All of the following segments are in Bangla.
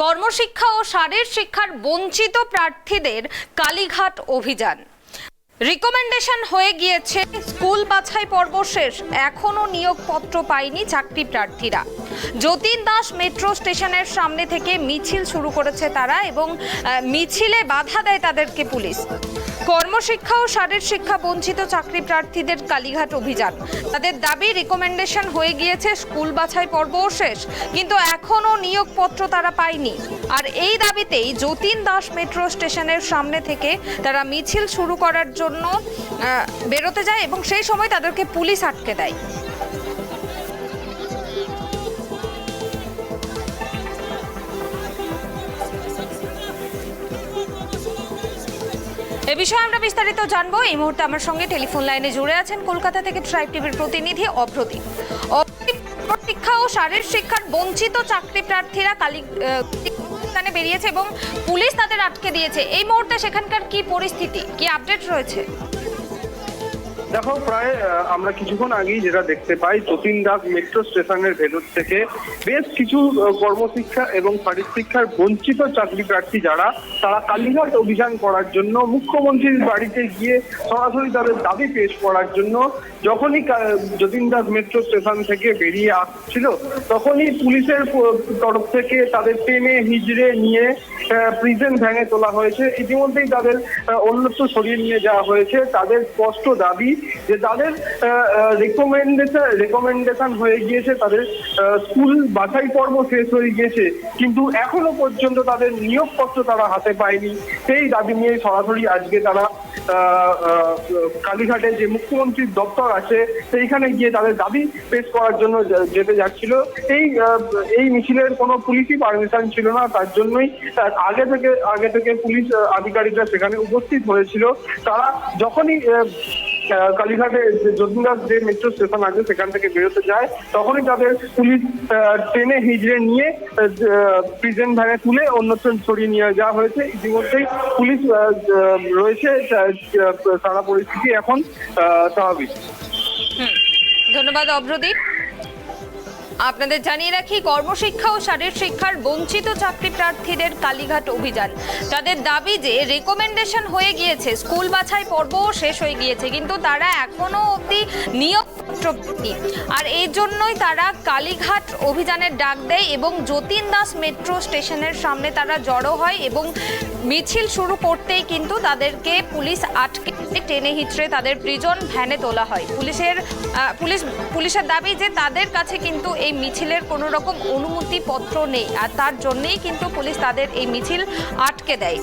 কর্মশিক্ষা ও শারীর শিক্ষার বঞ্চিত প্রার্থীদের কালীঘাট অভিযান। রিকমেন্ডেশন হয়ে গিয়েছে, স্কুল বাছাই পর্ব শেষ, এখনো নিয়োগপত্র পায়নি চাকরি প্রার্থীরা। যতীন দাস মেট্রো স্টেশনের সামনে থেকে মিছিল শুরু করেছে তারা এবং মিছিলে বাধা দেয় তাদেরকে পুলিশ। কর্মশিক্ষা ও শারীর শিক্ষা বঞ্চিত চাকরি প্রার্থীদের কালীঘাট অভিযান। তাদের দাবি রিকমেন্ডেশন হয়ে গিয়েছে, স্কুল বাছাই পর্বও শেষ, কিন্তু এখনো নিয়োগপত্র তারা পায়নি। আর এই দাবিতেই যতীন দাস মেট্রো স্টেশনের সামনে থেকে তারা মিছিল শুরু করার জন্য বেরোতে যায় এবং সেই সময় তাদেরকে পুলিশ আটকে দেয়। এ বিষয়ে আমরা বিস্তারিত জানবো। এই মুহূর্তে আমার সঙ্গে টেলিফোন লাইনে জুড়ে আছেন কলকাতা থেকে ট্রাইব টিভির প্রতিনিধি অভ্রদীপ। শিক্ষা ও শারীর শিক্ষার বঞ্চিত চাকরি প্রার্থীরা কালীঘাটে বেরিয়েছে এবং পুলিশ তাদের আটকে দিয়েছে। এই মুহূর্তে সেখানকার কি পরিস্থিতি, কি আপডেট রয়েছে? দেখো, প্রায় আমরা কিছুক্ষণ আগেই যেটা দেখতে পাই, যতীন দাস মেট্রো স্টেশনের ভেতর থেকে বেশ কিছু কর্মশিক্ষা এবং শারীর শিক্ষার বঞ্চিত চাকরি প্রার্থী তারা কালীঘাট অভিযান করার জন্য মুখ্যমন্ত্রীর বাড়িতে গিয়ে সরাসরি তাদের দাবি পেশ করার জন্য যখনই যতীন দাস মেট্রো স্টেশন থেকে বেরিয়ে আসছিল, তখনই পুলিশের তরফ থেকে তাদের টেনে হিজড়ে নিয়ে প্রিজন ভ্যানে তোলা হয়েছে। ইতিমধ্যেই তাদের অন্যত্র সরিয়ে নিয়ে যাওয়া হয়েছে। তাদের স্পষ্ট দাবি যে তাদের রিকমেন্ডেশন হয়ে গিয়েছে, তাদের স্কুল বাছাই পর্ব শেষ হয়ে গিয়েছে, কিন্তু এখনো পর্যন্ত তাদের নিয়োগপত্র তারা হাতে পায়নি। সেই দাবি নিয়ে সরাসরি আজকে তারা কালীঘাটে যে মুখ্যমন্ত্রীর দপ্তর আছে সেইখানে গিয়ে তাদের দাবি পেশ করার জন্য যেতে যাচ্ছিল। এই মিছিলের কোনো পুলিশই পারমিশন ছিল না, তার জন্যই আগে থেকে পুলিশ আধিকারিকরা সেখানে উপস্থিত হয়েছিল। তারা যখনই কালীঘাটে যতীন দাস যে মেট্রো স্টেশন আছে সেখান থেকে বেরোতে যায়, তখনই তাদের পুলিশ ট্রেনে হিজড়ে নিয়ে প্রিজন ভ্যানে তুলে অন্যত্র সরিয়ে নিয়ে যাওয়া হয়েছে। ইতিমধ্যেই পুলিশ রয়েছে, সারা পরিস্থিতি এখন স্বাভাবিক। ধন্যবাদ অভ্রদীপ। আপনাদের জানিয়ে রাখি, কর্মশিক্ষা ও শারীর শিক্ষার বঞ্চিত চাকরি প্রার্থীদের কালীঘাট অভিযান। তাদের দাবি যে রিকমেন্ডেশন হয়ে গিয়েছে, স্কুল বাছাই পর্বও শেষ হয়ে গিয়েছে, কিন্তু তারা এখনো অবধি নিয়োগপত্র পায়নি। আর এই জন্যই তারা কালীঘাট অভিযানের ডাক দেয় এবং যতীন দাস মেট্রো স্টেশনের সামনে তারা জড়ো হয় এবং মিছিল শুরু করতেই কিন্তু তাদেরকে পুলিশ আটকে টেনে হিচড়ে তাদের প্রিজন ভ্যানে তোলা হয়। পুলিশের দাবি যে তাদের কাছে কিন্তু এই মিছিলের কোনো রকম অনুমতিপত্র নেই, আর তার জন্যই কিন্তু পুলিশ তাদের এই মিছিল আটকে দেয়।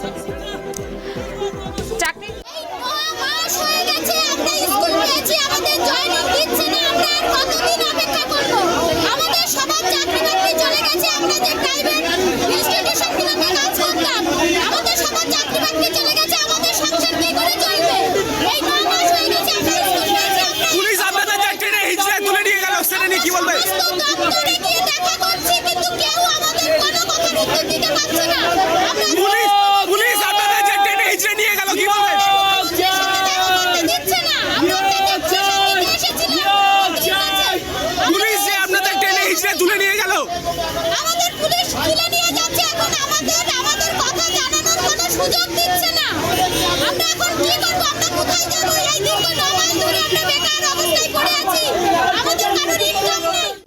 কি বলবে? পুলিশ আপনাদের যে টেনে হিচড়ে নিয়ে গেল, কি বলবে? পুলিশ যে আপনাদের টেনে হিচড়ে তুলে নিয়ে গেল।